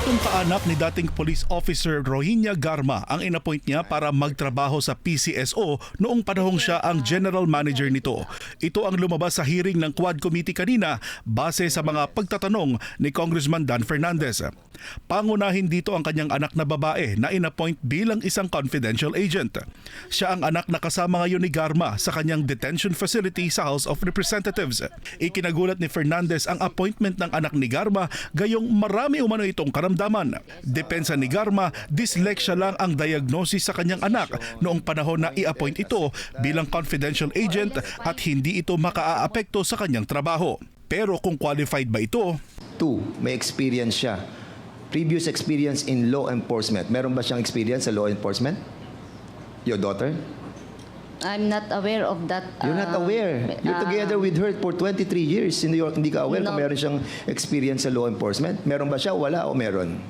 Pitong kaanak ni dating police officer Rohingya Garma ang inappoint niya para magtrabaho sa PCSO noong panahong siya ang general manager nito. Ito ang lumabas sa hearing ng Quad Committee kanina base sa mga pagtatanong ni Congressman Dan Fernandez. Pangunahin dito ang kanyang anak na babae na inappoint bilang isang confidential agent. Siya ang anak na kasama ngayon ni Garma sa kanyang detention facility sa House of Representatives. Ikinagulat ni Fernandez ang appointment ng anak ni Garma gayong marami umano itong karamdaman. Depensa ni Garma, dyslexia lang ang diagnosis sa kanyang anak noong panahon na i-appoint ito bilang confidential agent at hindi ito makaaapekto sa kanyang trabaho. Pero kung qualified ba ito? 2, may experience siya. Previous experience in law enforcement. Meron ba siyang experience sa law enforcement? Your daughter? I'm not aware of that. You're not aware. You're together with her for 23 years. Hindi ka aware kung No. meron siyang experience sa law enforcement? Meron ba siya? Wala o meron?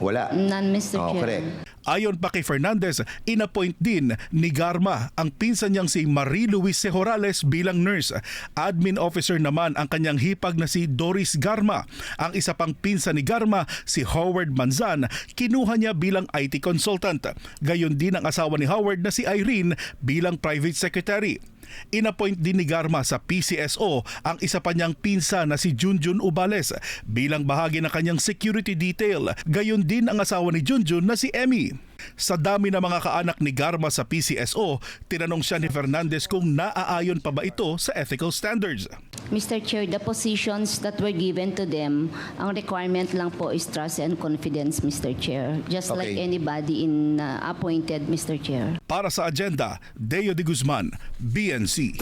Wala. None, Mr. Chair. Correct. Ayon pa kay Fernandez, inappoint din ni Garma ang pinsan niyang si Marie Luis Sejorales bilang nurse. Admin officer naman ang kanyang hipag na si Doris Garma. Ang isa pang pinsan ni Garma, si Howard Manzan, kinuha niya bilang IT consultant. Gayon din ang asawa ni Howard na si Irene bilang private secretary. Inappoint din ni Garma sa PCSO ang isa pa niyang pinsa na si Junjun Ubales bilang bahagi ng kanyang security detail. Gayon din ang asawa ni Junjun na si Emmy. Sa dami ng mga kaanak ni Garma sa PCSO, tinanong siya ni Fernandez kung naaayon pa ba ito sa ethical standards. Mr. Chair, the positions that were given to them, ang requirement lang po is trust and confidence, Mr. Chair. Just like Okay. anybody in appointed, Mr. Chair. Para sa agenda, Deo de Guzman, BNC.